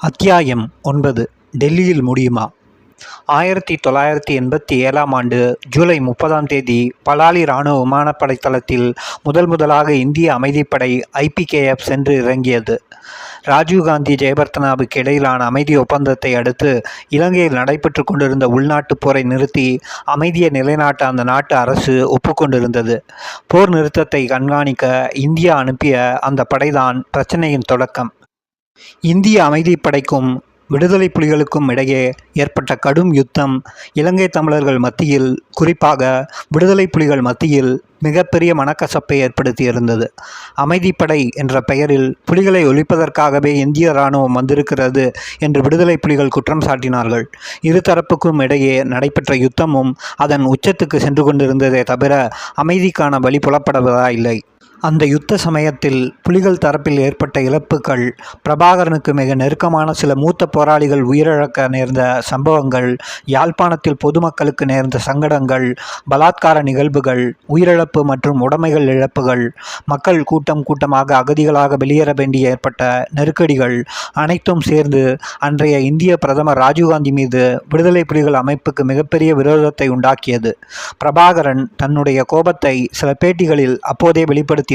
அத்தியாயம் 9. டெல்லியில் முடியுமா? 1987ஆம் ஆண்டு ஜூலை 30ஆம் தேதி பலாலி இராணுவ விமானப்படை தளத்தில் முதலாக இந்திய அமைதிப்படை IPKF சென்று இறங்கியது. ராஜீவ்காந்தி ஜெயவர்த்தனாவுக்கு இடையிலான அமைதி ஒப்பந்தத்தை அடுத்து இலங்கையில் நடைபெற்று கொண்டிருந்த உள்நாட்டுப் போரை நிறுத்தி அமைதியை நிலைநாட்ட அந்த நாட்டு அரசு ஒப்புக்கொண்டிருந்தது. போர் நிறுத்தத்தை கண்காணிக்க இந்தியா அனுப்பிய அந்த படைதான் பிரச்சனையின் தொடக்கம். இந்திய அமைதிப்படைக்கும் விடுதலை புலிகளுக்கும் இடையே ஏற்பட்ட கடும் யுத்தம் இலங்கை தமிழர்கள் மத்தியில், குறிப்பாக விடுதலை புலிகள் மத்தியில் மிகப்பெரிய மனக்கசப்பை ஏற்படுத்தியிருந்தது. அமைதிப்படை என்ற பெயரில் புலிகளை ஒழிப்பதற்காகவே இந்திய இராணுவம் வந்திருக்கிறது என்று விடுதலை புலிகள் குற்றம் சாட்டினார்கள். இருதரப்புக்கும் இடையே நடைபெற்ற யுத்தமும் அதன் உச்சத்துக்கு சென்று கொண்டிருந்ததே தவிர அமைதிக்கான வழி புலப்படுவதாயில்லை. அந்த யுத்த சமயத்தில் புலிகள் தரப்பில் ஏற்பட்ட இழப்புகள், பிரபாகரனுக்கு மிக நெருக்கமான சில மூத்த போராளிகள் உயிரிழக்க நேர்ந்த சம்பவங்கள், யாழ்ப்பாணத்தில் பொதுமக்களுக்கு நேர்ந்த சங்கடங்கள், பலாத்கார நிகழ்வுகள், உயிரிழப்பு மற்றும் உடைமைகள் இழப்புகள், மக்கள் கூட்டமாக அகதிகளாக வெளியேற வேண்டிய ஏற்பட்ட நெருக்கடிகள் அனைத்தும் சேர்ந்து அன்றைய இந்திய பிரதமர் ராஜீவ்காந்தி மீது விடுதலை புலிகள் அமைப்புக்கு மிகப்பெரிய விரோதத்தை உண்டாக்கியது. பிரபாகரன் தன்னுடைய கோபத்தை சில பேட்டிகளில் அப்போதே வெளிப்படுத்தியிருந்தார்.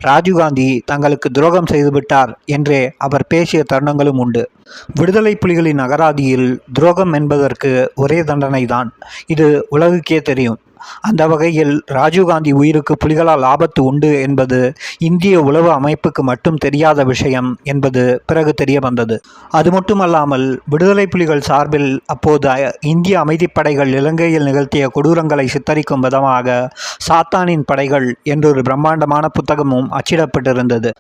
ராஜீவ்காந்தி தங்களுக்கு துரோகம் செய்துவிட்டார் என்றே அவர் பேசிய தருணங்களும் உண்டு. விடுதலை புலிகளின் அகராதியில் துரோகம் என்பதற்கு ஒரே தண்டனைதான். இது உலகுக்கே தெரியும். அந்த வகையில் ராஜீவ்காந்தி உயிருக்கு புலிகளால் ஆபத்து உண்டு என்பது இந்திய உளவு அமைப்புக்கு மட்டும் தெரியாத விஷயம் என்பது பிறகு தெரிய வந்தது. அது மட்டுமல்லாமல் விடுதலை புலிகள் சார்பில் அப்போது இந்திய அமைதிப்படைகள் இலங்கையில் நிகழ்த்திய கொடூரங்களை சித்தரிக்கும் விதமாக சாத்தானின் படைகள் என்றொரு பிரம்மாண்டமான புத்தகமும் அச்சிடப்பட்டிருந்தது.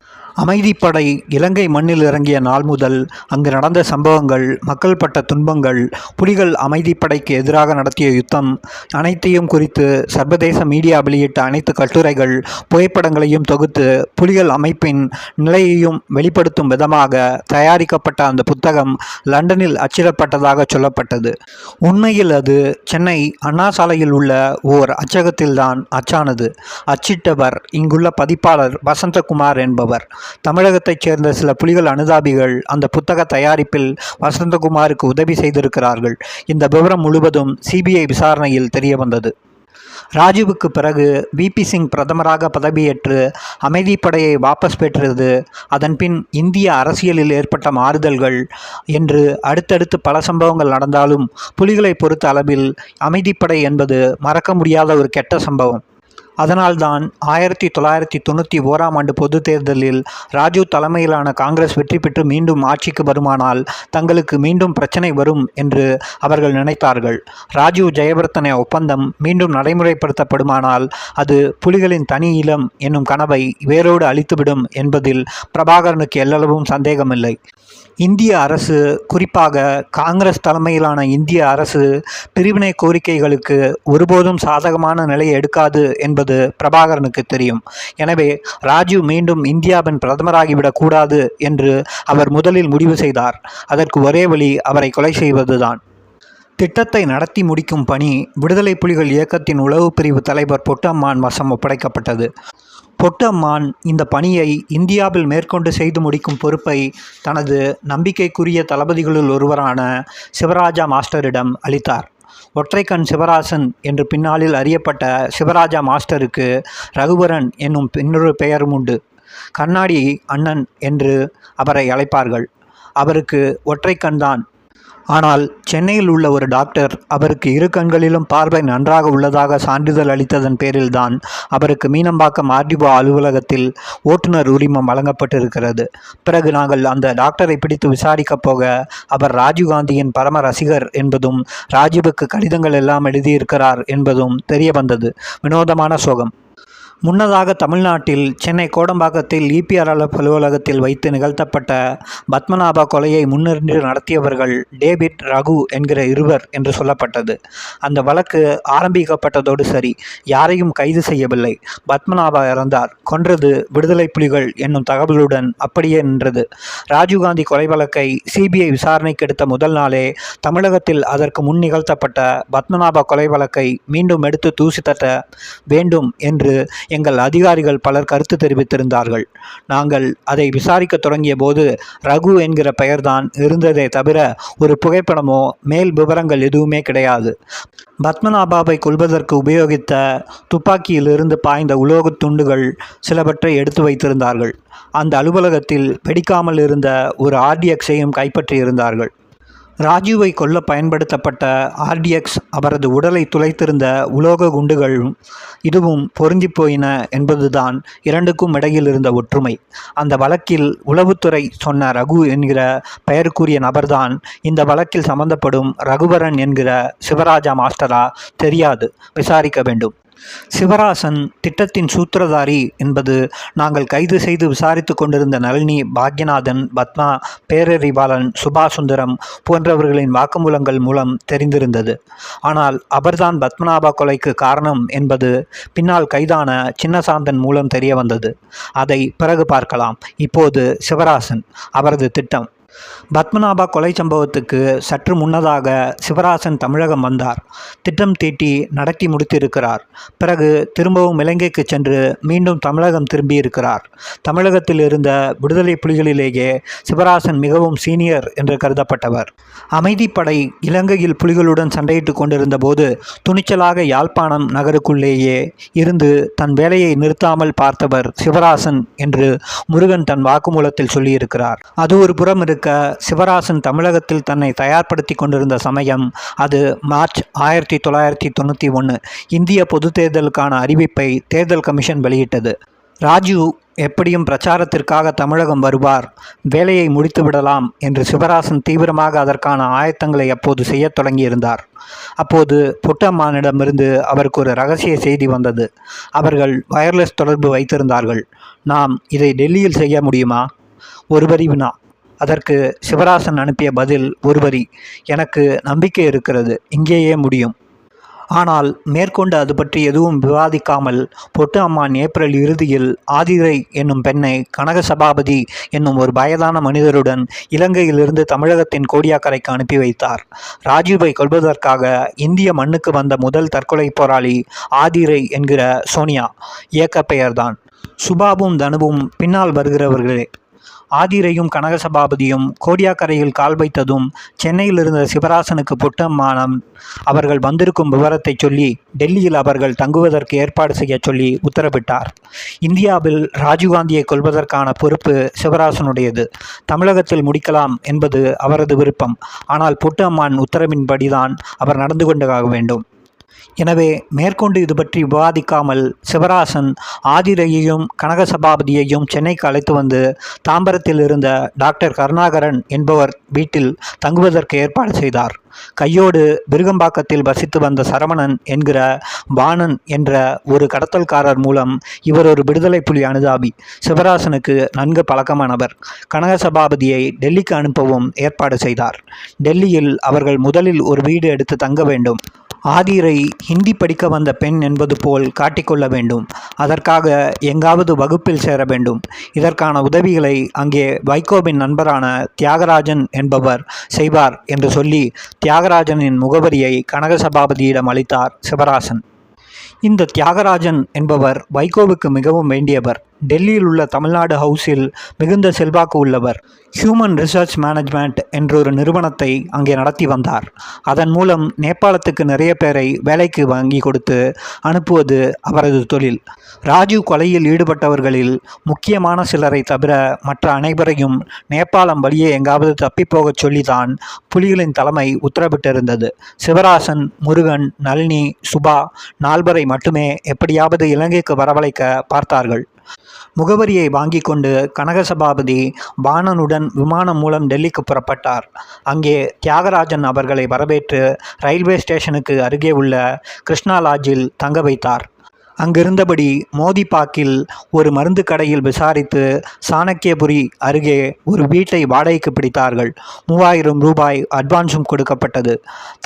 அமைதிப்படை இலங்கை மண்ணில் இறங்கிய நாள் முதல் அங்கு நடந்த சம்பவங்கள், மக்கள் பட்ட துன்பங்கள், புலிகள் அமைதிப்படைக்கு எதிராக நடத்திய யுத்தம் அனைத்தையும் குறித்து சர்வதேச மீடியா வெளியிட்ட அனைத்து கட்டுரைகள், புகைப்படங்களையும் தொகுத்து புலிகள் அமைப்பின் நிலையையும் வெளிப்படுத்தும் விதமாக தயாரிக்கப்பட்ட அந்த புத்தகம் லண்டனில் அச்சிடப்பட்டதாக சொல்லப்பட்டது. உண்மையில் அது சென்னை அண்ணா சாலையில் உள்ள ஓர் அச்சகத்தில்தான் அச்சானது. அச்சிட்டவர் இங்குள்ள பதிப்பாளர் வசந்தகுமார் என்பவர். தமிழகத்தைச் சேர்ந்த சில புலிகள் அனுதாபிகள் அந்த புத்தக தயாரிப்பில் வசந்தகுமாருக்கு உதவி செய்திருக்கிறார்கள். இந்த விவரம் முழுவதும் CBI விசாரணையில் தெரிய வந்தது. ராஜீவுக்கு பிறகு VP சிங் பிரதமராக பதவியேற்று அமைதிப்படையை வாபஸ் பெற்றது, அதன்பின் இந்திய அரசியலில் ஏற்பட்ட மாறுதல்கள் என்று அடுத்தடுத்து பல சம்பவங்கள் நடந்தாலும் புலிகளை பொறுத்த அளவில் அமைதிப்படை என்பது மறக்க முடியாத ஒரு கெட்ட சம்பவம். அதனால்தான் 1991ஆம் ஆண்டு பொது தேர்தலில் ராஜீவ் தலைமையிலான காங்கிரஸ் வெற்றி பெற்று மீண்டும் ஆட்சிக்கு வருமானால் தங்களுக்கு மீண்டும் பிரச்சனை வரும் என்று அவர்கள் நினைத்தார்கள். ராஜீவ் ஜெயவர்த்தன ஒப்பந்தம் மீண்டும் நடைமுறைப்படுத்தப்படுமானால் அது புலிகளின் தனி ஈழம் என்னும் கனவை வேரோடு அழித்துவிடும் என்பதில் பிரபாகரனுக்கு எல்லளவும் சந்தேகமில்லை. இந்திய அரசு, குறிப்பாக காங்கிரஸ் தலைமையிலான இந்திய அரசு பிரிவினை கோரிக்கைகளுக்கு ஒருபோதும் சாதகமான நிலையை எடுக்காது என்பது பிரபாகரனுக்கு தெரியும். எனவே ராஜீவ் மீண்டும் இந்தியாவின் பிரதமராகிவிடக் கூடாது என்று அவர் முதலில் முடிவு செய்தார். அதற்கு ஒரே வழி அவரை கொலை செய்வதுதான். திட்டத்தை நடத்தி முடிக்கும் பணி விடுதலை புலிகள் இயக்கத்தின் உளவு பிரிவு தலைவர் பொட்டம்மான் வசம் ஒப்படைக்கப்பட்டது. பொட்டம்மான் இந்த பணியை இந்தியாவில் மேற்கொண்டு செய்து முடிக்கும் பொறுப்பை தனது நம்பிக்கைக்குரிய தளபதிகளுள் ஒருவரான சிவராஜா மாஸ்டரிடம் அளித்தார். ஒற்றைக்கண் சிவராசன் என்று பின்னாளில் அறியப்பட்ட சிவராஜா மாஸ்டருக்கு ரகுவரன் என்னும் இன்னொரு பெயரும் உண்டு. கண்ணாடி அண்ணன் என்று அவரை அழைப்பார்கள். அவருக்கு ஒற்றைக்கண்தான். ஆனால் சென்னையில் உள்ள ஒரு டாக்டர் அவருக்கு இரு கண்களிலும் பார்வை நன்றாக உள்ளதாக சான்றிதழ் அளித்ததன் பேரில்தான் அவருக்கு மீனம்பாக்கம் RDO அலுவலகத்தில் ஓட்டுநர் உரிமம் வழங்கப்பட்டிருக்கிறது. பிறகு நாங்கள் அந்த டாக்டரை பிடித்து விசாரிக்கப் போக அவர் ராஜீவ்காந்தியின் பரம ரசிகர் என்பதும் ராஜீவுக்கு கடிதங்கள் எல்லாம் எழுதியிருக்கிறார் என்பதும் தெரிய வந்தது. வினோதமான சோகம். முன்னதாக தமிழ்நாட்டில் சென்னை கோடம்பாக்கத்தில் EPRLF அலுவலகத்தில் வைத்து நிகழ்த்தப்பட்ட பத்மநாபா கொலையை முன்னின்று நடத்தியவர்கள் டேவிட், ரகு என்கிற இருவர் என்று சொல்லப்பட்டது. அந்த வழக்கு ஆரம்பிக்கப்பட்டதோடு சரி, யாரையும் கைது செய்யவில்லை. பத்மநாபா இறந்தார், கொன்றது விடுதலை புலிகள் என்னும் தகவலுடன் அப்படியே நின்றது. ராஜீவ்காந்தி கொலை வழக்கை CBI விசாரணைக்கு எடுத்த முதல் நாளே தமிழகத்தில் அதற்கு முன் நிகழ்த்தப்பட்ட பத்மநாபா கொலை வழக்கை மீண்டும் எடுத்து தூசி தட்ட வேண்டும் என்று எங்கள் அதிகாரிகள் பலர் கருத்து தெரிவித்திருந்தார்கள். நாங்கள் அதை விசாரிக்க தொடங்கிய போது ரகு என்கிற பெயர்தான் இருந்ததே தவிர ஒரு புகைப்படமோ மேல் விவரங்கள் எதுவுமே கிடையாது. பத்மநாபாவை கொல்வதற்கு உபயோகித்த துப்பாக்கியிலிருந்து பாய்ந்த உலோகத் துண்டுகள் சிலவற்றை எடுத்து வைத்திருந்தார்கள். அந்த அலுவலகத்தில் வெடிக்காமல் இருந்த ஒரு ஆர்டிஎக்ஸையும் கைப்பற்றியிருந்தார்கள். ராஜுவை கொல்ல பயன்படுத்தப்பட்ட ஆர்டிஎக்ஸ், அவரது உடலை துளைத்திருந்த உலோக குண்டுகளும் இதுவும் பொருந்தி போயின என்பதுதான் இரண்டுக்கும் இடையில் இருந்த ஒற்றுமை. அந்த வழக்கில் உளவுத்துறை சொன்ன ரகு என்கிற பெயருக்குரிய நபர்தான் இந்த வழக்கில் சம்பந்தப்படும் ரகுவரன் என்கிற சிவராஜா மாஸ்டரா தெரியாது, விசாரிக்க வேண்டும். சிவராசன் திட்டத்தின் சூத்திரதாரி என்பது நாங்கள் கைது செய்து விசாரித்து கொண்டிருந்த நளினி, பாக்யநாதன், பத்மா, பேரறிவாளன், சுபாசுந்தரம் போன்றவர்களின் வாக்குமூலங்கள் மூலம் தெரிந்திருந்தது. ஆனால் அவர்தான் பத்மநாபா கொலைக்கு காரணம் என்பது பின்னால் கைதான சின்னசாந்தன் மூலம் தெரிய வந்தது. அதை பிறகு பார்க்கலாம். இப்போது சிவராசன், அவரது திட்டம். பத்மநாபா கொலை சம்பவத்துக்கு சற்று முன்னதாக சிவராசன் தமிழகம் வந்தார். திட்டம் தீட்டி நடத்தி முடித்திருக்கிறார். பிறகு திரும்பவும் இலங்கைக்கு சென்று மீண்டும் தமிழகம் திரும்பியிருக்கிறார். தமிழகத்தில் இருந்த விடுதலை புலிகளிலேயே சிவராசன் மிகவும் சீனியர் என்று கருதப்பட்டவர். அமைதிப்படை இலங்கையில் புலிகளுடன் சண்டையிட்டு கொண்டிருந்த போது துணிச்சலாக யாழ்ப்பாணம் நகருக்குள்ளேயே இருந்து தன் வேலையை நிறுத்தாமல் பார்த்தவர் சிவராசன் என்று முருகன் தன் வாக்குமூலத்தில் சொல்லியிருக்கிறார். அது ஒரு புறம் இருக்க, சிவராசன் தமிழகத்தில் தன்னை தயார்படுத்தி கொண்டிருந்த சமயம் அது மார்ச் 1991 இந்திய பொது தேர்தலுக்கான அறிவிப்பை தேர்தல் கமிஷன் வெளியிட்டது. ராஜு எப்படியும் பிரச்சாரத்திற்காக தமிழகம் வருவார், வேலையை முடித்து விடலாம் என்று சிவராசன் தீவிரமாக அதற்கான ஆயத்தங்களை அப்போது செய்ய தொடங்கியிருந்தார். அப்போது புட்டம்மானிடமிருந்து அவருக்கு ஒரு ரகசிய செய்தி வந்தது. அவர்கள் வயர்லெஸ் தொடர்பு வைத்திருந்தார்கள். நாம் இதை டெல்லியில் செய்ய முடியுமா? ஒரு வரி வினா. அதற்கு சிவராசன் அனுப்பிய பதில் ஒரு வரி: எனக்கு நம்பிக்கை இருக்கிறது, இங்கேயே முடியும். ஆனால் மேற்கொண்டு அது பற்றி எதுவும் விவாதிக்காமல் பொட்டு அம்மான் ஏப்ரல் இறுதியில் ஆதிரை என்னும் பெண்ணை கனகசபாபதி என்னும் ஒரு வயதான மனிதருடன் இலங்கையிலிருந்து தமிழகத்தின் கோடியாக்கரைக்கு அனுப்பி வைத்தார். ராஜுவை கொல்வதற்காக இந்திய மண்ணுக்கு வந்த முதல் தற்கொலை போராளி ஆதிரை என்கிற சோனியா. இயக்க பெயர்தான். சுபாவும் தனுவும் பின்னால் வருகிறவர்களே. ஆதிரையும் கனகசபாபதியும் கோடியாக்கரையில் கால் வைத்ததும் சென்னையில் இருந்த சிவராசனுக்கு புட்டம்மானம் அவர்கள் வந்திருக்கும் விவரத்தை சொல்லி டெல்லியில் அவர்கள் தங்குவதற்கு ஏற்பாடு செய்ய சொல்லி உத்தரவிட்டார். இந்தியாவில் ராஜீவ்காந்தியை கொல்வதற்கான பொறுப்பு சிவராசனுடையது. தமிழகத்தில் முடிக்கலாம் என்பது அவரது விருப்பம். ஆனால் புட்டம்மான் உத்தரவின்படிதான் அவர் நடந்து கொண்டாக வேண்டும். எனவே மேற்கொண்டு இது பற்றி விவாதிக்காமல் சிவராசன் ஆதிரையையும் கனகசபாபதியையும் சென்னைக்கு அழைத்து வந்து தாம்பரத்தில் இருந்த டாக்டர் கருணாகரன் என்பவர் வீட்டில் தங்குவதற்கு ஏற்பாடு செய்தார். கையோடு விருகம்பாக்கத்தில் வசித்து வந்த சரவணன் என்கிற பாணன் என்ற ஒரு கடத்தல்காரர் மூலம் இவர் ஒரு விடுதலை புலி அனுதாபி, சிவராசனுக்கு நன்கு பழக்கமானவர். கனகசபாபதியை டெல்லிக்கு அனுப்பவும் ஏற்பாடு செய்தார். டெல்லியில் அவர்கள் முதலில் ஒரு வீடு எடுத்து தங்க வேண்டும். ஆதிரை ஹிந்தி படிக்க வந்த பெண் என்பது போல் காட்டிக்கொள்ள வேண்டும். அதற்காக எங்காவது வகுப்பில் சேர வேண்டும். இதற்கான உதவிகளை அங்கே வைகோவின் நண்பரான தியாகராஜன் என்பவர் செய்வார் என்று சொல்லி தியாகராஜனின் முகவரியை கனகசபாபதியிடம் அளித்தார் சிவராசன். இந்த தியாகராஜன் என்பவர் வைகோவுக்கு மிகவும் வேண்டியவர். டெல்லியில் உள்ள தமிழ்நாடு ஹவுஸில் மிகுந்த செல்வாக்கு உள்ளவர். ஹியூமன் ரிசர்ச் மேனேஜ்மெண்ட் என்றொரு நிறுவனத்தை அங்கே நடத்தி வந்தார். அதன் மூலம் நேபாளத்துக்கு நிறைய பேரை வேலைக்கு வாங்கி கொடுத்து அனுப்புவது அவரது தொழில். ராஜீவ் கொலையில் ஈடுபட்டவர்களில் முக்கியமான சிலரை தவிர மற்ற அனைவரையும் நேபாளம் வழியே எங்காவது தப்பிப்போகச் சொல்லிதான் புலிகளின் தலைமை உத்தரவிட்டிருந்தது. சிவராசன், முருகன், நளினி, சுபா நால்வரை மட்டுமே எப்படியாவது இலங்கைக்கு வரவழைக்க பார்த்தார்கள். முகவரியை வாங்கி கொண்டு கனகசபாபதி பாணனுடன் விமானம் மூலம் டெல்லிக்கு புறப்பட்டார். அங்கே தியாகராஜன் அவர்களை வரவேற்று ரயில்வே ஸ்டேஷனுக்கு அருகே உள்ள கிருஷ்ணா லாட்ஜில் தங்க வைத்தார். அங்கிருந்தபடி மோதிபாக்கில் ஒரு மருந்து கடையில் விசாரித்து சாணக்கியபுரி அருகே ஒரு வீட்டை வாடகைக்கு பிடித்தார்கள். 3000 ரூபாய் அட்வான்ஸும் கொடுக்கப்பட்டது.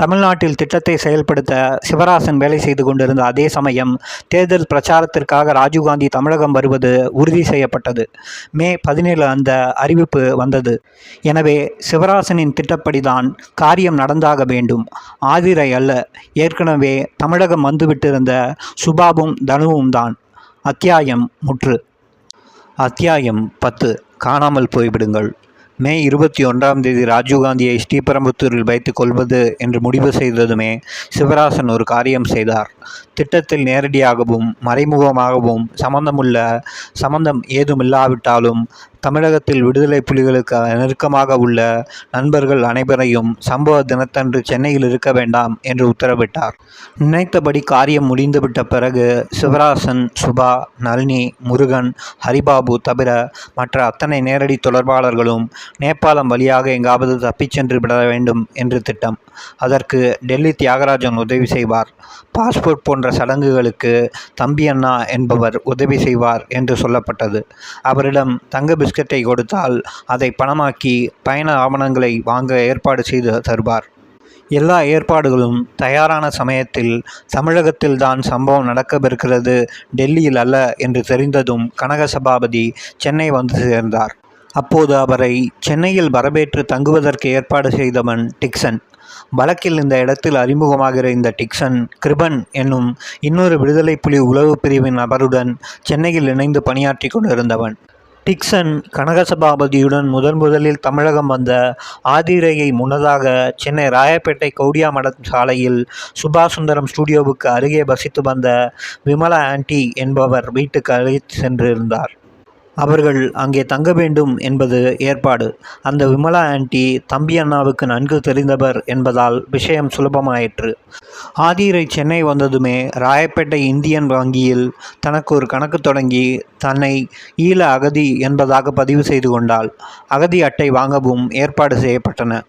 தமிழ்நாட்டில் திட்டத்தை செயல்படுத்த சிவராசன் வேலை செய்து கொண்டிருந்த அதே சமயம் தேர்தல் பிரச்சாரத்திற்காக ராஜீவ்காந்தி தமிழகம் வருவது உறுதி செய்யப்பட்டது. மே 17 அந்த அறிவிப்பு வந்தது. எனவே சிவராசனின் திட்டப்படிதான் காரியம் நடந்தாக வேண்டும். ஆதிரை அல்ல, ஏற்கனவே தமிழகம் வந்துவிட்டிருந்த சுபாவும் தனுவும் தான். அத்தியாயம் முற்று. அத்தியாயம் 10. காணாமல் போய்விடுங்கள். மே 21 ராஜீவ்காந்தியை ஸ்ரீபெரும்புத்தூரில் வைத்துக் கொள்வது என்று முடிவு செய்ததுமே சிவராசன் ஒரு காரியம் செய்தார். திட்டத்தில் நேரடியாகவும் மறைமுகமாகவும் சம்பந்தம் ஏதுமில்லாவிட்டாலும் தமிழகத்தில் விடுதலை புலிகளுக்கு நெருக்கமாக உள்ள நண்பர்கள் அனைவரையும் சம்பவ தினத்தன்று சென்னையில் இருக்க வேண்டாம் என்று உத்தரவிட்டார். நினைத்தபடி காரியம் முடிந்துவிட்ட பிறகு சிவராசன், சுபா, நளினி, முருகன், ஹரிபாபு தவிர மற்ற அத்தனை நேரடி தொடர்பாளர்களும் நேபாளம் வழியாக எங்காவது தப்பிச் சென்று விட வேண்டும் என்று திட்டம். அதற்கு டெல்லி தியாகராஜன் உதவி செய்வார். பாஸ்போர்ட் போன்ற சடங்குகளுக்கு தம்பி அண்ணா என்பவர் உதவி செய்வார் என்று சொல்லப்பட்டது. அவரிடம் தங்க பிஸ்கட்டை கொடுத்தால் அதை பணமாக்கி பயண ஆவணங்களை வாங்க ஏற்பாடு செய்து தருவார். எல்லா ஏற்பாடுகளும் தயாரான சமயத்தில் தமிழகத்தில் தான் சம்பவம் நடக்கவிருக்கிறது, டெல்லியில் அல்ல என்று தெரிந்ததும் கனகசபாபதி சென்னை வந்து சேர்ந்தார். அப்போது அவரை சென்னையில் வரவேற்று தங்குவதற்கு ஏற்பாடு செய்தவன் டிக்சன். வழக்கில் இந்த இடத்தில் அறிமுகமாகிற இந்த டிக்சன், கிருபன் என்னும் இன்னொரு விடுதலை புலி உளவு பிரிவின் நபருடன் சென்னையில் இணைந்து பணியாற்றி கொண்டிருந்தவன். டிக்சன் கனகசபாபதியுடன் முதலில் தமிழகம் வந்த ஆதிரையை முன்னதாக சென்னை ராயப்பேட்டை கவுடியா மடம் சாலையில் சுபாஷ் சுந்தரம் ஸ்டுடியோவுக்கு அருகே வசித்து வந்த விமலா ஆண்டி என்பவர் வீட்டுக்கு அழைத்து சென்றிருந்தார். அவர்கள் அங்கே தங்க வேண்டும் என்பது ஏற்பாடு. அந்த விமலா ஆண்டி தம்பி அண்ணாவுக்கு நன்கு தெரிந்தவர் என்பதால் விஷயம் சுலபமாயிற்று. ஆதிரை சென்னை வந்ததுமே ராயப்பேட்டை இந்தியன் வங்கியில் தனக்கு ஒரு கணக்கு தொடங்கி தன்னை ஈழ அகதி என்பதாக பதிவு செய்து கொண்டாள். அகதி அட்டை வாங்கவும் ஏற்பாடு செய்யப்பட்டன.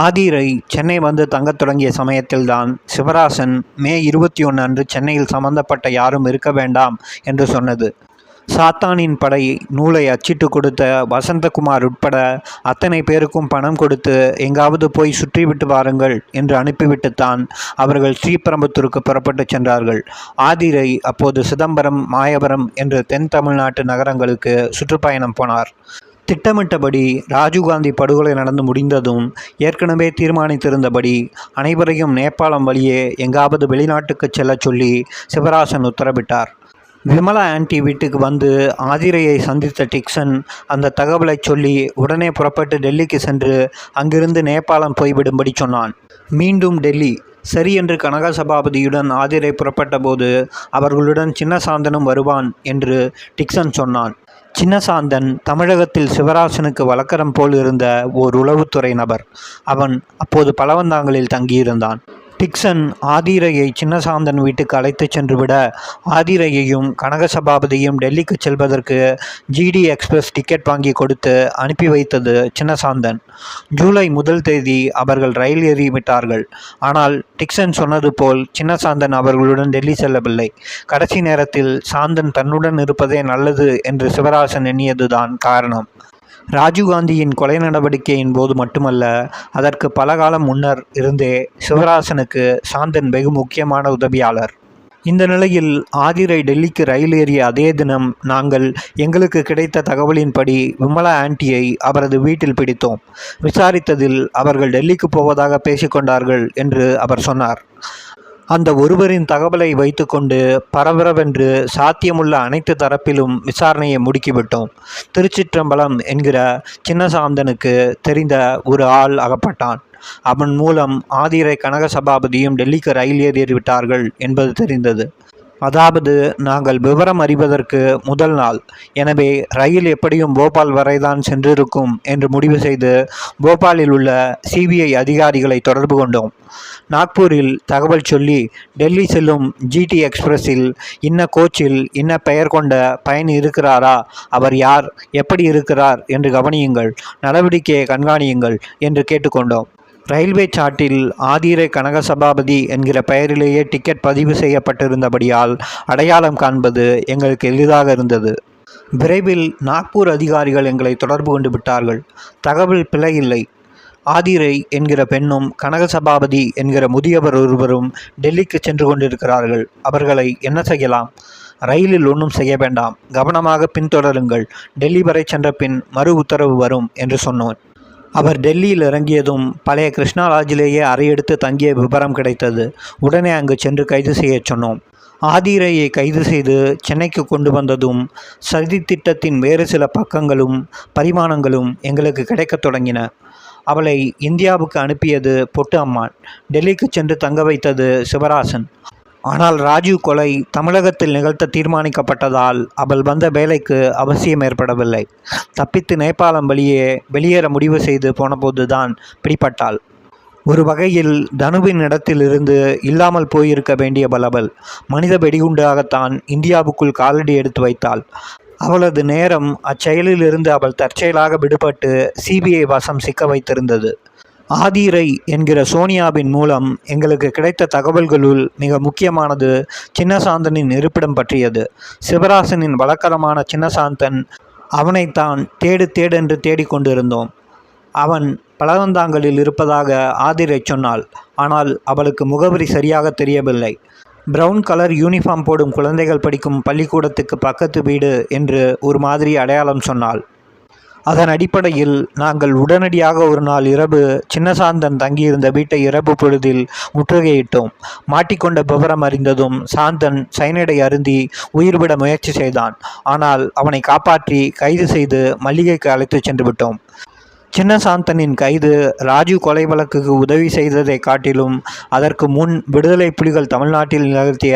ஆதிரை சென்னை வந்து தங்கத் தொடங்கிய சமயத்தில்தான் சிவராசன் மே 21 அன்று சென்னையில் சம்பந்தப்பட்ட யாரும் இருக்க வேண்டாம் என்று சொன்னது. சாத்தானின் படை நூலை அச்சிட்டு கொடுத்த வசந்தகுமார் உட்பட அத்தனை பேருக்கும் பணம் கொடுத்து எங்காவது போய் சுற்றிவிட்டு வாருங்கள் என்று அனுப்பிவிட்டுத்தான் அவர்கள் ஸ்ரீபெரும்புத்தூருக்கு புறப்பட்டு சென்றார்கள். ஆதிரை அப்போது சிதம்பரம், மாயவரம் என்று தென் தமிழ்நாட்டு நகரங்களுக்கு சுற்றுப்பயணம் போனார். திட்டமிட்டபடி ராஜீவ்காந்தி படுகொலை நடந்து முடிந்ததும் ஏற்கனவே தீர்மானித்திருந்தபடி அனைவரையும் நேபாளம் வழியே எங்காவது வெளிநாட்டுக்கு செல்ல சொல்லி சிவராசன் உத்தரவிட்டார். விமலா ஆண்டி வீட்டுக்கு வந்து ஆதிரையை சந்தித்த டிக்சன் அந்த தகவலை சொல்லி உடனே புறப்பட்டு டெல்லிக்கு சென்று அங்கிருந்து நேபாளம் போய்விடும்படி சொன்னான். மீண்டும் டெல்லி. சரி என்று கனகசபாபதியுடன் ஆதிரை புறப்பட்ட போது அவர்களுடன் சின்னசாந்தனும் வருவான் என்று டிக்சன் சொன்னான். சின்னசாந்தன் தமிழகத்தில் சிவராசனுக்கு வழக்கரம் போல் இருந்த ஓர் உளவுத்துறை நபர். அவன் அப்போது பலவந்தாங்களில் தங்கியிருந்தான். டிக்சன் ஆதிரையை சின்னசாந்தன் வீட்டுக்கு அழைத்து சென்றுவிட ஆதிரையையும் கனகசபாபதியும் டெல்லிக்கு செல்வதற்கு GD எக்ஸ்பிரஸ் டிக்கெட் வாங்கி கொடுத்து அனுப்பி வைத்தது சின்னசாந்தன். ஜூலை 1 அவர்கள் ரயில் ஏறிவிட்டார்கள். ஆனால் டிக்சன் சொன்னது போல் சின்னசாந்தன் அவர்களுடன் டெல்லி செல்லவில்லை. கடைசி நேரத்தில் சாந்தன் தன்னுடன் இருப்பதே நல்லது என்று சிவராசன் எண்ணியதுதான் காரணம். ராஜீவ்காந்தியின் கொலை நடவடிக்கையின் போது மட்டுமல்ல, அதற்கு பல காலம் முன்னர் இருந்தே சிவராசனுக்கு சாந்தன் வெகு முக்கியமான உதவியாளர். இந்த நிலையில் ஆதிரை டெல்லிக்கு ரயில் ஏறிய அதே தினம் நாங்கள் எங்களுக்கு கிடைத்த தகவலின்படி விமலா ஆண்டியை அவரது வீட்டில் பிடித்தோம். விசாரித்ததில் அவர்கள் டெல்லிக்கு போவதாக பேசிக்கொண்டார்கள் என்று அவர் சொன்னார். அந்த ஒருவரின் தகவலை வைத்துக்கொண்டு பரபரவென்று சாத்தியமுள்ள அனைத்து தரப்பிலும் விசாரணையை முடுக்கிவிட்டோம். திருச்சிற்றம்பலம் என்கிற சின்னசாந்தனுக்கு தெரிந்த ஒரு ஆள் அகப்பட்டான். அவன் மூலம் ஆதிரை கனகசபாபதியும் டெல்லிக்கு ரயில் ஏறிவிட்டார்கள் என்பது தெரிந்தது. அதாவது நாங்கள் விவரம் அறிவதற்கு முதல் நாள். எனவே ரயில் எப்படியும் போபால் வரைதான் சென்றிருக்கும் என்று முடிவு செய்து போபாலில் உள்ள CBI அதிகாரிகளை தொடர்பு கொண்டோம். நாக்பூரில் தகவல் சொல்லி டெல்லி செல்லும் GT எக்ஸ்பிரஸில் இன்ன கோச்சில் இன்ன பெயர் கொண்ட பயணி இருக்கிறாரா, அவர் யார், எப்படி இருக்கிறார் என்று கவனியுங்கள், நடவடிக்கையை கண்காணியுங்கள் என்று கேட்டுக்கொண்டோம். ரயில்வே சார்ட்டில் ஆதிரை கனகசபாபதி என்கிற பெயரிலேயே டிக்கெட் பதிவு செய்யப்பட்டிருந்தபடியால் அடையாளம் காண்பது எங்களுக்கு எளிதாக இருந்தது. விரைவில் நாக்பூர் அதிகாரிகள் எங்களை தொடர்பு கொண்டு விட்டார்கள். தகவல் பிழையில்லை. ஆதிரை என்கிற பெண்ணும் கனகசபாபதி என்கிற முதியவர் ஒருவரும் டெல்லிக்கு சென்று கொண்டிருக்கிறார்கள். அவர்களை என்ன செய்யலாம்? ரயிலில் ஒன்றும் செய்ய வேண்டாம், கவனமாக பின்தொடருங்கள், டெல்லி வரை சென்ற பின் மறு உத்தரவு வரும் என்று சொன்னோன். அவர் டெல்லியில் இறங்கியதும் பழைய கிருஷ்ணா லாட்ஜிலேயே அறையெடுத்து தங்கிய விபரம் கிடைத்தது. உடனே அங்கு சென்று கைது செய்ய சொன்னோம். ஆதிரையை கைது செய்து சென்னைக்கு கொண்டு வந்ததும் சதித்திட்டத்தின் வேறு சில பக்கங்களும் பரிமாணங்களும் எங்களுக்கு கிடைக்கத் தொடங்கின. அவளை இந்தியாவுக்கு அனுப்பியது பொட்டு அம்மான், டெல்லிக்கு சென்று தங்க வைத்தது சிவராசன். ஆனால் ராஜீவ் கொலை தமிழகத்தில் நிகழ்த்த தீர்மானிக்கப்பட்டதால் அவள் வந்த வேலைக்கு அவசியம் ஏற்படவில்லை. தப்பித்து நேபாளம் வழியே வெளியேற முடிவு செய்து போனபோதுதான் பிடிபட்டாள். ஒரு வகையில் தனுவின் இடத்திலிருந்து இல்லாமல் போயிருக்க வேண்டியவள் அவள். மனித வெடிகுண்டாகத்தான் இந்தியாவுக்குள் காலடி எடுத்து வைத்தாள். அவளது நேரம் அச்செயலிலிருந்து அவள் தற்செயலாக விடுபட்டு சிபிஐ வசம் சிக்க வைத்திருந்தது. ஆதிரை என்கிற சோனியாவின் மூலம் எங்களுக்கு கிடைத்த தகவல்களுள் மிக முக்கியமானது சின்னசாந்தனின் இருப்பிடம் பற்றியது. சிவராசனின் வழக்கரமான சின்னசாந்தன், அவனைத்தான் தேடென்று தேடிக்கொண்டிருந்தோம். அவன் பழவந்தாங்கலில் இருப்பதாக ஆதிரை சொன்னாள். ஆனால் அவளுக்கு முகவரி சரியாக தெரியவில்லை. பிரவுன் கலர் யூனிஃபார்ம் போடும் குழந்தைகள் படிக்கும் பள்ளிக்கூடத்துக்கு பக்கத்து வீடு என்று ஒரு மாதிரி அடையாளம் சொன்னாள். அதன் அடிப்படையில் நாங்கள் உடனடியாக ஒரு நாள் இரவு சின்னசாந்தன் தங்கியிருந்த வீட்டை இரவு பொழுதில் முற்றுகையிட்டோம். மாட்டிக்கொண்ட விவரம் அறிந்ததும் சாந்தன் சைனடை அருந்தி உயிர்விட முயற்சி செய்தான். ஆனால் அவனை காப்பாற்றி கைது செய்து மல்லிகைக்கு அழைத்து சென்று விட்டோம். சின்னசாந்தனின் கைது ராஜீவ் கொலை வழக்குக்கு உதவி செய்ததை காட்டிலும் அதற்கு முன் விடுதலை புலிகள் தமிழ்நாட்டில் நிகழ்த்திய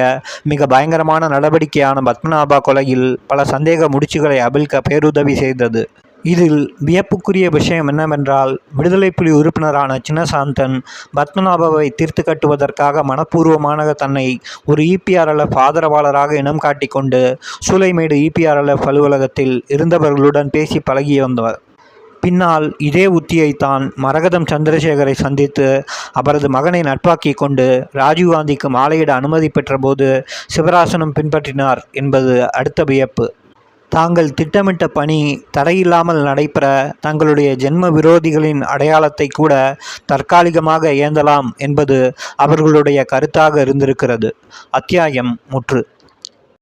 மிக பயங்கரமான நடவடிக்கையான பத்மநாபா கொலையில் பல சந்தேக முடிச்சுகளை அவிழ்க்க பேருதவி செய்தது. இதில் வியப்புக்குரிய விஷயம் என்னவென்றால், விடுதலை புலி உறுப்பினரான சின்னசாந்தன் பத்மநாபாவை தீர்த்து கட்டுவதற்காக மனப்பூர்வமாக தன்னை ஒரு இபிஆர்எல்எஃப் ஆதரவாளராக இனம் காட்டிக்கொண்டு சூளைமேடு இபிஆர்எல்எஃப் அலுவலகத்தில் இருந்தவர்களுடன் பேசி பழகி வந்தவர். பின்னால் இதே உத்தியைத்தான் மரகதம் சந்திரசேகரை சந்தித்து அவரது மகனை நட்பாக்கி கொண்டு ராஜீவ்காந்திக்கு மாலையிட அனுமதி பெற்றபோது சிவராசனும் பின்பற்றினார் என்பது அடுத்த வியப்பு. தாங்கள் திட்டமிட்ட பணி தடையில்லாமல் நடைபெற தங்களுடைய ஜென்ம விரோதிகளின் அடையாளத்தை கூட தற்காலிகமாக ஏந்தலாம் என்பது அவர்களுடைய கருத்தாக இருந்திருக்கிறது. அத்தியாயம் முற்று.